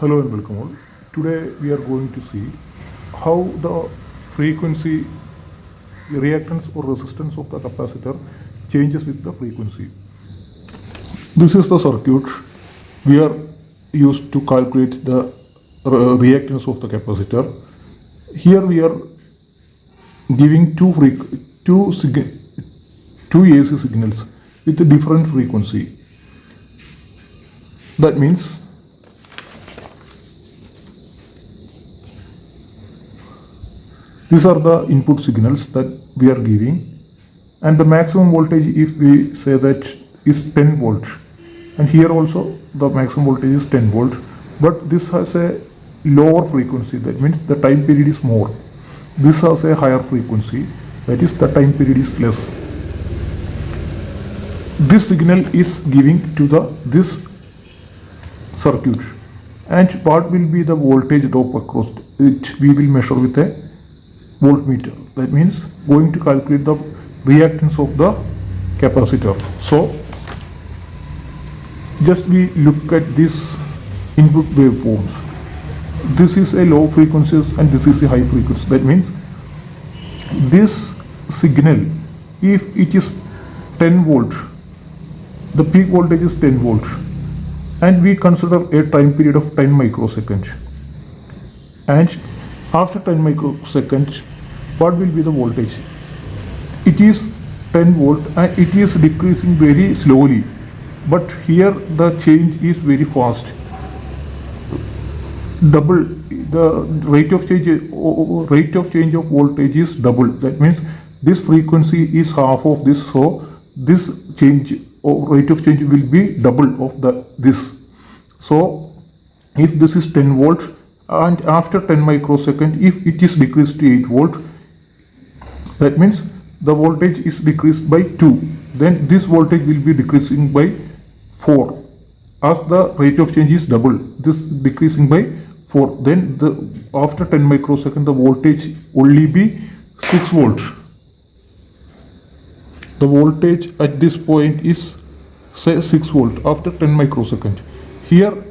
Hello and welcome all. Today we are going to see how the frequency, reactance or resistance of the capacitor changes with the frequency. This is the circuit we are used to calculate the reactance of the capacitor. Here we are giving two AC signals with a different frequency. That means these are the input signals that we are giving, and the maximum voltage, if we say that, is 10 volt, and here also the maximum voltage is 10 volt, but this has a lower frequency, that means the time period is more. This has a higher frequency, that is the time period is less. This signal is giving to this circuit, and what will be the voltage drop across it, we will measure with a voltmeter. That means going to calculate the reactance of the capacitor. So just we look at this input waveforms. This is a low frequency and this is a high frequency. That means this signal, if it is 10 volt, the peak voltage is 10 volt, and we consider a time period of 10 microseconds, and after 10 microseconds, what will be the voltage? It is 10 volt and it is decreasing very slowly, but here the change is very fast. Double the rate of change of voltage is double. That means this frequency is half of this, so this change or rate of change will be double of this. So if this is 10 volt and after 10 microsecond, if it is decreased to 8 volt, that means the voltage is decreased by 2. Then this voltage will be decreasing by 4. As the rate of change is double, this decreasing by 4. Then after 10 microsecond, the voltage only be 6 volt. The voltage at this point is say 6 volt after 10 microsecond. Here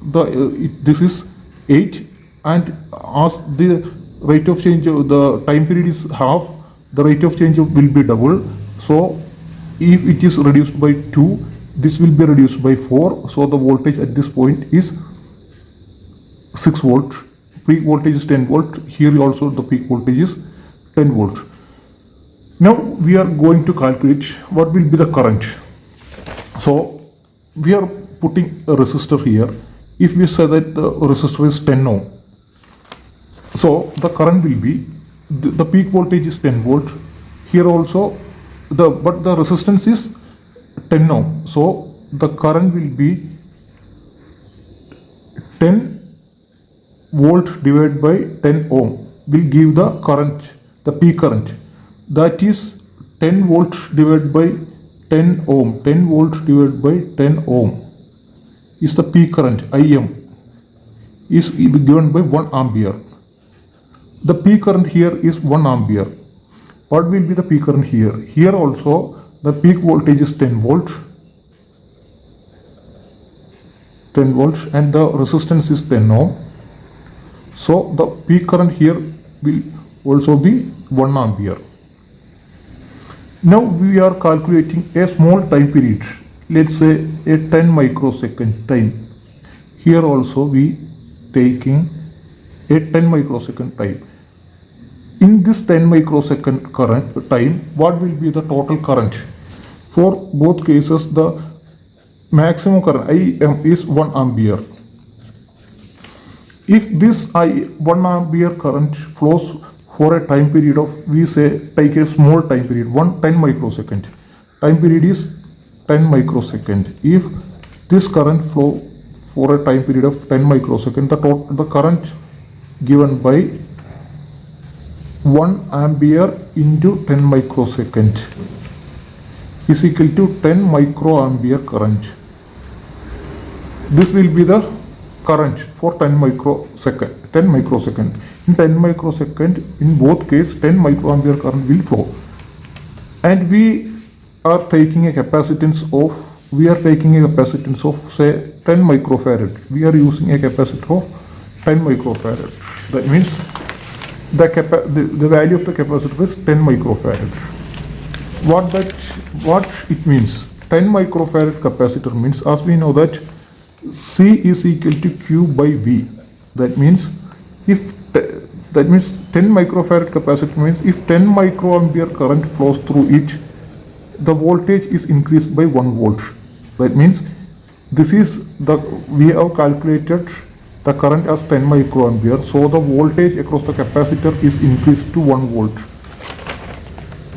this is 8, and as the rate of change, the time period is half, the rate of change will be double. So if it is reduced by 2, this will be reduced by 4. So the voltage at this point is 6 volt. Peak voltage is 10 volt. Here also the peak voltage is 10 volt. Now we are going to calculate what will be the current. So we are putting a resistor here. If we say that the resistor is 10 ohm, so the current will be, the peak voltage is 10 volt. Here also but the resistance is 10 ohm. So the current will be 10 volt divided by 10 ohm will give the current, the peak current. That is 10 volt divided by 10 ohm. 10 volt divided by 10 ohm is the peak current. Im is given by 1 ampere. The peak current here is 1 ampere. What will be the peak current here? Here also the peak voltage is 10 volt, and the resistance is 10 ohm. So the peak current here will also be 1 ampere. Now we are calculating a small time period, let's say a 10 microsecond time. Here also we taking a 10 microsecond time. In this 10 microsecond current time, what will be the total current? For both cases, the maximum current Im is 1 ampere. If this 1 ampere current flows for a time period of, we say, take a small time period, 10 microsecond. Time period is 10 microsecond. If this current flow for a time period of 10 microsecond, the current given by 1 ampere into 10 microsecond is equal to 10 microampere current. This will be the current for 10 microsecond. In 10 microsecond, in both cases, 10 microampere current will flow. And we are taking a capacitance of we are taking a capacitance of say 10 microfarad. We are using a capacitor of 10 microfarad. That means the value of the capacitor is 10 microfarad. What it means? 10 microfarad capacitor means, as we know that C is equal to Q by V. That means 10 microfarad capacitor means if 10 microampere current flows through it, the voltage is increased by 1 volt. That means we have calculated the current as 10 microampere, so the voltage across the capacitor is increased to 1 volt.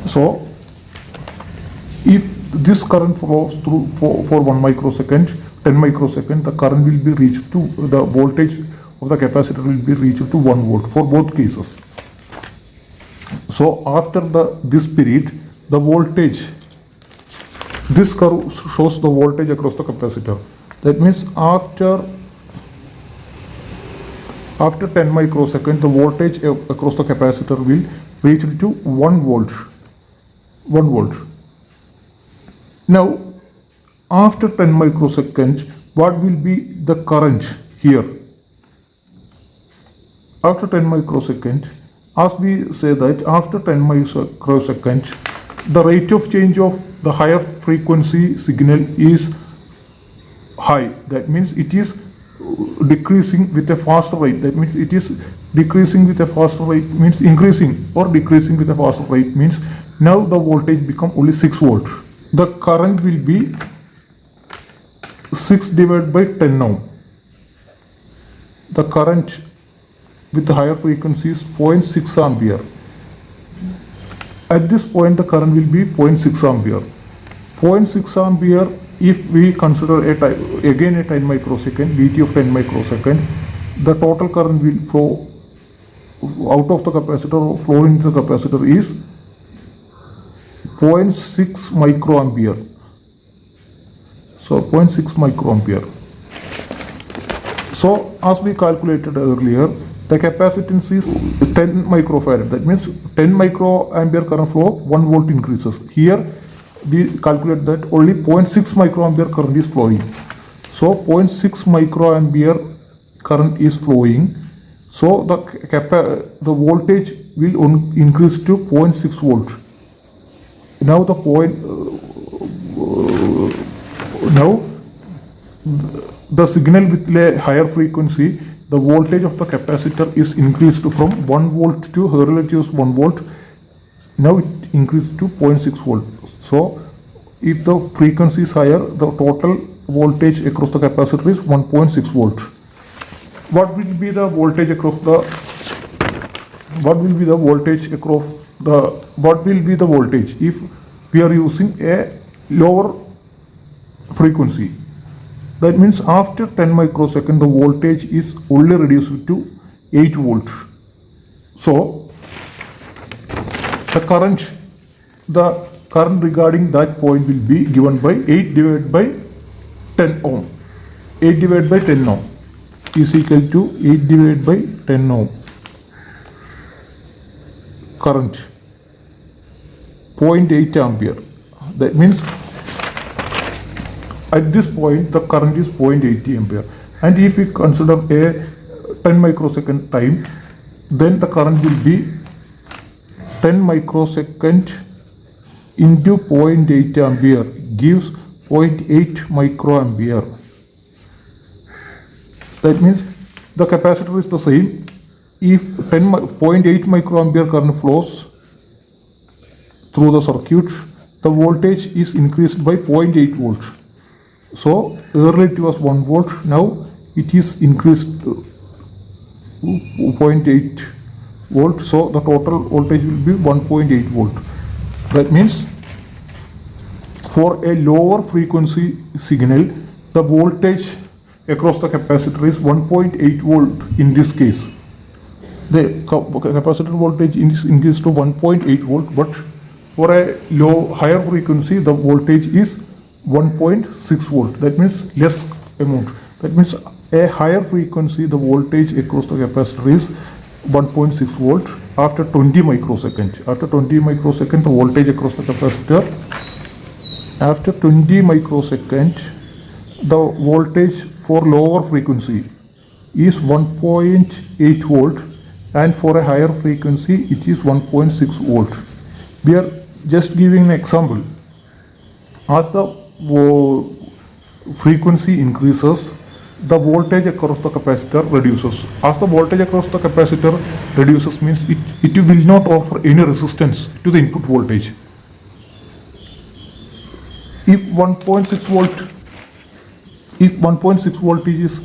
So if this current flows through for 1 microsecond, 10 microsecond, the current will be reached to, the voltage of the capacitor will be reached to 1 volt for both cases. So after this period, the voltage, this curve shows the voltage across the capacitor. That means after 10 microseconds, the voltage across the capacitor will reach to 1 volt. 1 volt. Now, after 10 microseconds, what will be the current here? After 10 microseconds, as we say that after 10 microseconds, the rate of change of the higher frequency signal is high. That means it is decreasing with a faster rate. That means it is decreasing with a faster rate means increasing, or decreasing with a faster rate means now the voltage become only 6 volts. The current will be 6 divided by 10 ohm. The current with the higher frequency is 0.6 ampere. At this point, the current will be 0.6 ampere. 0.6 ampere, if we consider again a 10 microsecond, dt of 10 microsecond, the total current will flow out of the capacitor, flow into the capacitor is 0.6 microampere. So 0.6 microampere. So as we calculated earlier, the capacitance is 10 microfarad. That means 10 microampere current flow, 1 volt increases. Here we calculate that only 0.6 microampere current is flowing. So 0.6 microampere current is flowing. So the voltage will increase to 0.6 volt. Now the signal with a higher frequency, the voltage of the capacitor is increased from 1 volt to relative 1 volt. Now it increased to 0.6 volt. So if the frequency is higher, the total voltage across the capacitor is 1.6 volt. What will be the voltage across the if we are using a lower frequency? That means after 10 microseconds, the voltage is only reduced to 8 volts. So the current regarding that point will be given by 8 divided by 10 ohm. 8 divided by 10 ohm is equal to 8 divided by 10 ohm. Current 0.8 ampere. That means at this point the current is 0.80 ampere, and if we consider a 10 microsecond time, then the current will be 10 microsecond into 0.8 ampere gives 0.8 microampere. That means the capacitor is the same. If 0.8 microampere current flows through the circuit, the voltage is increased by 0.8 volts. So earlier it was 1 volt, now it is increased 0.8 volt. So the total voltage will be 1.8 volt. That means for a lower frequency signal, the voltage across the capacitor is 1.8 volt in this case. The capacitor voltage is increased to 1.8 volt, but for a higher frequency, the voltage is 1.6 volt. That means less amount. That means a higher frequency, the voltage across the capacitor is 1.6 volt after 20 microseconds. After 20 microseconds, the voltage across the capacitor after 20 microsecond, the voltage for lower frequency is 1.8 volt, and for a higher frequency it is 1.6 volt. We are just giving an example. As the frequency increases, the voltage across the capacitor reduces. As the voltage across the capacitor reduces means it will not offer any resistance to the input voltage. If 1.6 voltage is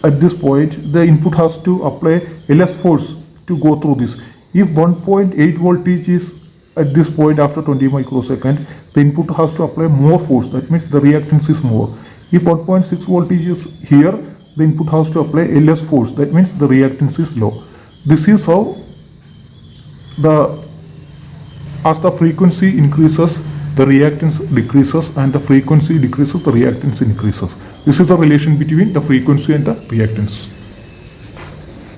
at this point, the input has to apply a less force to go through this. If 1.8 voltage is at this point after 20 microsecond, the input has to apply more force. That means the reactance is more. If 1.6 voltage is here, the input has to apply a less force. That means the reactance is low. This is how as the frequency increases, the reactance decreases, and the frequency decreases, the reactance increases. This is the relation between the frequency and the reactance.